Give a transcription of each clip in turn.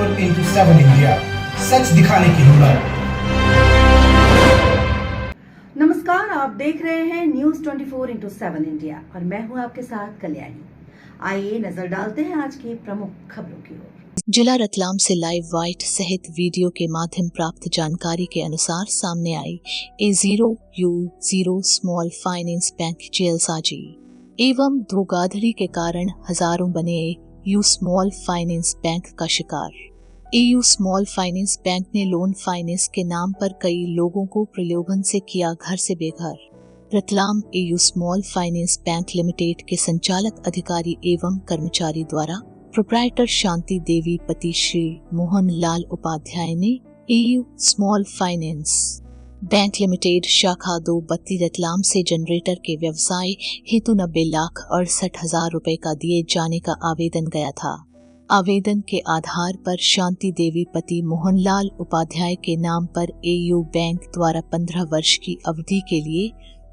24x7 India, सच दिखाने की हिम्मत। नमस्कार, आप देख रहे हैं न्यूज 24x7 इंडिया और मैं हूं आपके साथ कल्याणी। आइए नजर डालते हैं आज की प्रमुख खबरों की ओर। जिला रतलाम से लाइव वाइट सहित वीडियो के माध्यम प्राप्त जानकारी के अनुसार सामने आई A0U0 स्मॉल फाइनेंस बैंक जेलसाजी एवं धोखाधड़ी के कारण हजारों बने यू स्मॉल फाइनेंस बैंक का शिकार। एयू स्मॉल फाइनेंस बैंक ने लोन फाइनेंस के नाम पर कई लोगों को प्रलोभन से किया घर से बेघर। Ratlam AU small finance bank limited के संचालक अधिकारी एवं कर्मचारी द्वारा प्रोप्राइटर शांति देवी पति श्री मोहन लाल उपाध्याय ने AU small finance bank limited शाखा 2 बत्ती रतलाम से जनरेटर के व्यवसाय हेतु 90,68,000 रुपए का दिए जाने का आवेदन गया था। आवेदन के आधार पर शांति देवी पति मोहनलाल उपाध्याय के नाम पर एयू बैंक द्वारा 15 वर्ष की अवधि के लिए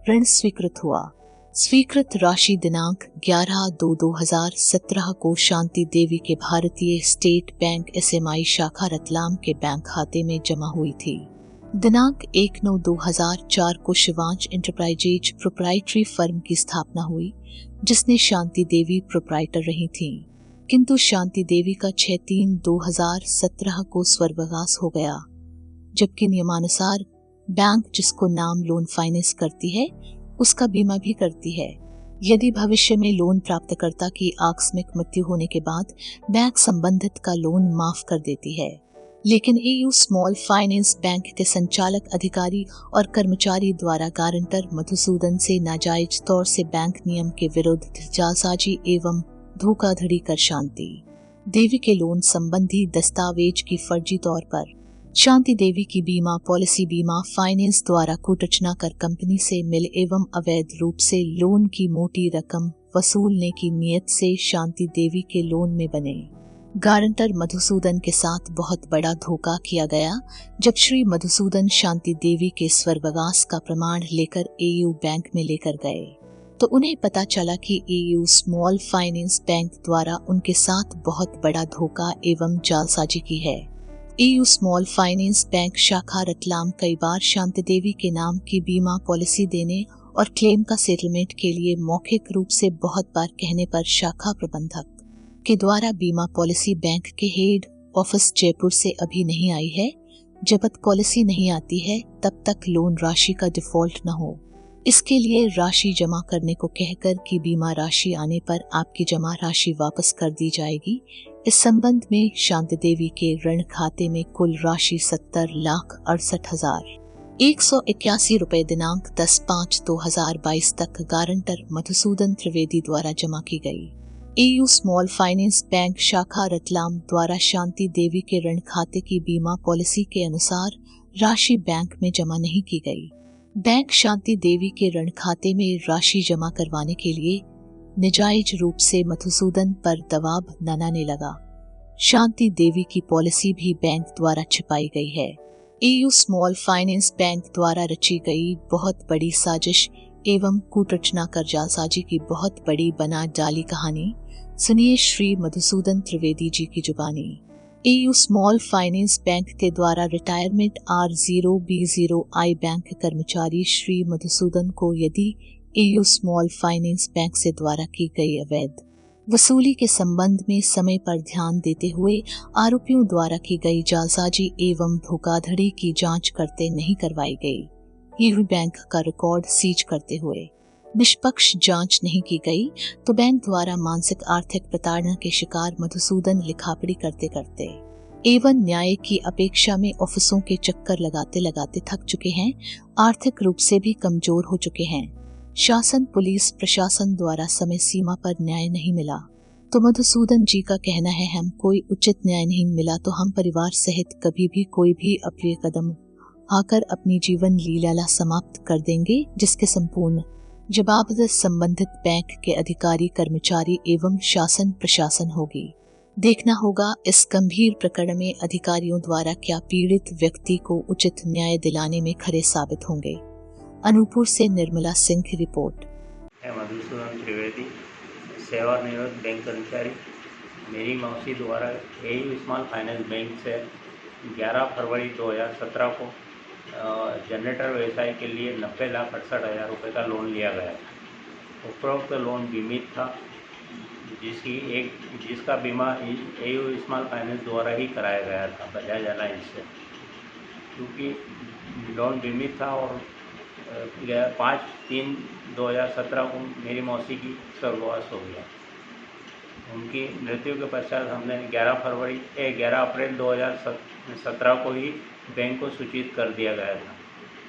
ऋण स्वीकृत हुआ। स्वीकृत राशि दिनांक 11/2/2017 को शांति देवी के भारतीय स्टेट बैंक SMI शाखा रतलाम के बैंक खाते में जमा हुई थी। दिनांक 1/9/2004 को शिवांश एंटरप्राइजेज प्रोप्राइटरी फर्म की स्थापना हुई, जिसने शांति देवी प्रोप्राइटर रही थीं। किंतु शांति देवी का 6/3/2017 को स्वर्गवास हो गया, जबकि नियमानुसार बैंक जिसको नाम लोन फाइनेंस करती है उसका बीमा भी करती है। यदि भविष्य में लोन प्राप्तकर्ता की आकस्मिक मृत्यु होने के बाद बैंक संबंधित का लोन माफ कर देती है, लेकिन एयू स्मॉल फाइनेंस बैंक के संचालक अधिकारी और कर्मचारी द्वारा गारंटर मधुसूदन से नाजायज तौर से बैंक नियम के विरुद्ध जालसाजी एवं धोखाधड़ी कर शांति देवी के लोन संबंधी दस्तावेज की फर्जी तौर पर शांति देवी की बीमा पॉलिसी बीमा फाइनेंस द्वारा कूटरचना कर कंपनी से मिल एवं अवैध रूप से लोन की मोटी रकम वसूलने की नीयत से शांति देवी के लोन में बने गारंटर मधुसूदन के साथ बहुत बड़ा धोखा किया गया। जब श्री मधुसूदन शांति देवी के स्वर्गवास का प्रमाण लेकर एयू बैंक में लेकर गए तो उन्हें पता चला कि एयू स्मॉल फाइनेंस बैंक द्वारा उनके साथ बहुत बड़ा धोखा एवं जालसाजी की है। एयू स्मॉल फाइनेंस बैंक शाखा रतलाम कई बार शांति देवी के नाम की बीमा पॉलिसी देने और क्लेम का सेटलमेंट के लिए मौखिक रूप से बहुत बार कहने पर शाखा प्रबंधक के द्वारा बीमा पॉलिसी बैंक के हेड ऑफिस जयपुर से अभी नहीं आई है। जब तक पॉलिसी नहीं आती है तब तक लोन राशि का डिफॉल्ट न हो, इसके लिए राशि जमा करने को कहकर कि बीमा राशि आने पर आपकी जमा राशि वापस कर दी जाएगी। इस संबंध में शांति देवी के ऋण खाते में कुल राशि 70,68,181 रुपए दिनांक 10/5/2022 तक गारंटर मधुसूदन त्रिवेदी द्वारा जमा की गई। एयू स्मॉल फाइनेंस बैंक शाखा रतलाम द्वारा शांति देवी के ऋण खाते की बीमा पॉलिसी के अनुसार राशि बैंक में जमा नहीं की गई। बैंक शांति देवी के ऋण खाते में राशि जमा करवाने के लिए निजायज रूप से मधुसूदन पर दबाव बनाने लगा। शांति देवी की पॉलिसी भी बैंक द्वारा छिपाई गई है। एयू स्मॉल फाइनेंस बैंक द्वारा रची गई बहुत बड़ी साजिश एवं कूटरचना कर जालसाजी की बहुत बड़ी बना डाली कहानी सुनिए श्री मधुसूदन त्रिवेदी जी की जुबानी। एयू स्मॉल फाइनेंस बैंक के द्वारा रिटायरमेंट R0B0I बैंक के कर्मचारी श्री मधुसूदन को यदि एयू स्मॉल फाइनेंस बैंक से द्वारा की गई अवैध वसूली के संबंध में समय पर ध्यान देते हुए आरोपियों द्वारा की गई जालसाजी एवं धोखाधड़ी की जांच करते नहीं करवाई गई। एयू बैंक का रिकॉर्ड सीज करते हुए निष्पक्ष जांच नहीं की गई तो बैंक द्वारा मानसिक आर्थिक प्रताड़ना के शिकार मधुसूदन लिखापड़ी करते करते एवं न्याय की अपेक्षा में ऑफिसों के चक्कर लगाते लगाते थक चुके हैं, आर्थिक रूप से भी कमजोर हो चुके हैं। शासन पुलिस प्रशासन द्वारा समय सीमा पर न्याय नहीं मिला तो मधुसूदन जी का कहना है हम कोई उचित न्याय नहीं मिला तो हम परिवार सहित कभी भी कोई भी अप्रिय कदम आकर अपनी जीवन लीला समाप्त कर देंगे, जिसके संपूर्ण जवाबदेही संबंधित बैंक के अधिकारी कर्मचारी एवं शासन प्रशासन होगी। देखना होगा इस गंभीर प्रकरण में अधिकारियों द्वारा क्या पीड़ित व्यक्ति को उचित न्याय दिलाने में खरे साबित होंगे। अनूपपुर से निर्मला सिंह की रिपोर्ट। मधुसूदन त्रिवेदी, सेवानिवृत्त बैंक कर्मचारी। मेरी मौसी द्वारा एयू स्मॉल फाइनेंस बैंक से 11 फरवरी 2017 को जनरेटर व्यवसाय के लिए 90,68,000 रुपये का लोन लिया गया था। उपरोक्त लोन बीमित था, जिसका बीमा एयू स्मॉल फाइनेंस द्वारा ही कराया गया था बजाज अलायंस से। क्योंकि लोन बीमित था और 5/3/2017 को मेरी मौसी की स्वर्गवास हो गया। उनकी मृत्यु के पश्चात हमने 11 अप्रैल 2017 को ही बैंक को सूचित कर दिया गया था।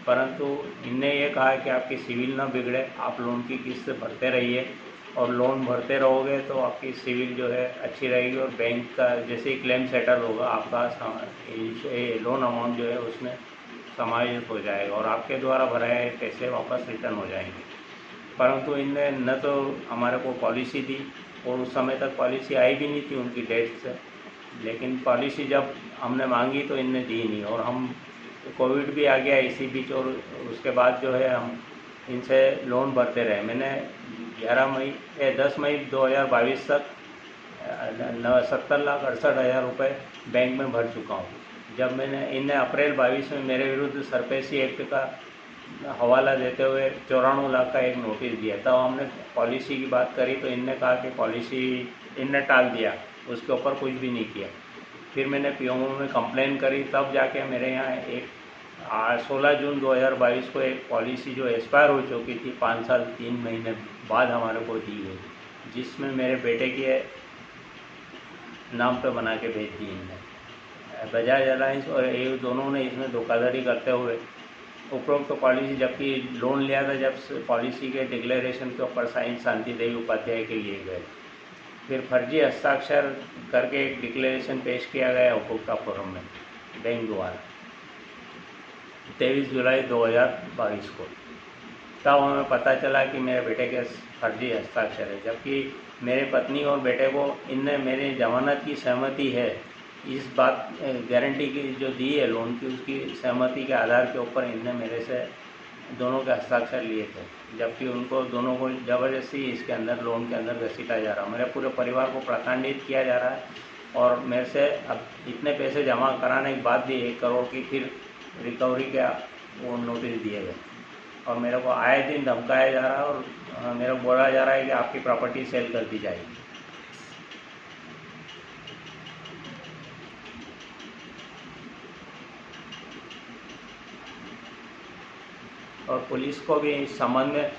परंतु इनने ये कहा कि आपकी सिविल न बिगड़े, आप लोन की किस्त भरते रहिए और लोन भरते रहोगे तो आपकी सिविल जो है अच्छी रहेगी और बैंक का जैसे ही क्लेम सेटल होगा आपका लोन अमाउंट जो है उसमें समायोजित हो जाएगा और आपके द्वारा भराए पैसे वापस रिटर्न हो जाएंगे। परंतु इनने न तो हमारे को पॉलिसी दी और उस समय तक पॉलिसी आई भी नहीं थी उनकी डेट से, लेकिन पॉलिसी जब हमने मांगी तो इनने दी नहीं और हम कोविड भी आ गया इसी बीच और उसके बाद जो है हम इनसे लोन भरते रहे। मैंने 10 मई 2022 तक 70,68,000 रुपये बैंक में भर चुका हूँ। जब इन्हें अप्रैल 22 में मेरे विरुद्ध सरपेशी एक्ट का हवाला देते हुए 94 लाख का एक नोटिस दिया, तब हमने पॉलिसी की बात करी तो इनने कहा कि पॉलिसी इनने टाल दिया, उसके ऊपर कुछ भी नहीं किया। फिर मैंने पीओमओ में कंप्लेन करी, तब जाके मेरे यहाँ 16 जून 2022 को एक पॉलिसी जो एक्सपायर हो चुकी थी 5 साल 3 महीने बाद हमारे को दी गई, जिसमें मेरे बेटे के नाम पे बना के भेज दी इनने। बजाज अलायंस और एयू दोनों ने इसमें धोखाधड़ी करते हुए उपरोक्त पॉलिसी, जबकि लोन लिया था, जब पॉलिसी के डिक्लेरेशन के ऊपर साइन शांति देवी उपाध्याय के लिए गए। फिर फर्जी हस्ताक्षर करके एक डिक्लेरेशन पेश किया गया उपभोक्ता फोरम में बैंक द्वारा 23 जुलाई 2022 को। तब हमें पता चला कि मेरे बेटे के फर्जी हस्ताक्षर है, जबकि मेरे पत्नी और बेटे को इनने मेरी जमानत की सहमति है, इस बात गारंटी की जो दी है लोन की, उसकी सहमति के आधार के ऊपर इनने मेरे से दोनों के हस्ताक्षर लिए थे, जबकि उनको दोनों को ज़बरदस्ती इसके अंदर लोन के अंदर घसीटा जा रहा है। मेरे पूरे परिवार को प्रताड़ित किया जा रहा है और मेरे से अब इतने पैसे जमा कराने के बाद भी 1 करोड़ की फिर रिकवरी का वो नोटिस दिए गए और मेरे को आए दिन धमकाया जा रहा है और मेरे को बोला जा रहा है कि आपकी प्रॉपर्टी सेल कर दी जाएगी। और पुलिस को भी इस संबंध में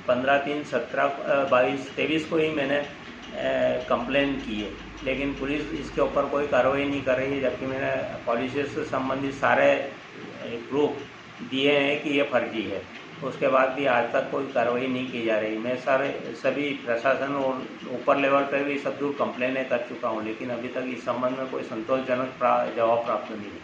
15/3/17/22/23 को ही मैंने कंप्लेन की है, लेकिन पुलिस इसके ऊपर कोई कार्रवाई नहीं कर रही है, जबकि मैंने पॉलिसी से संबंधित सारे प्रूफ दिए हैं कि ये फर्जी है। उसके बाद भी आज तक कोई कार्रवाई नहीं की जा रही। मैं सभी प्रशासन और ऊपर लेवल पर भी सब दूर कंप्लेनें कर चुका हूँ, लेकिन अभी तक इस संबंध में कोई संतोषजनक जवाब प्राप्त नहीं है।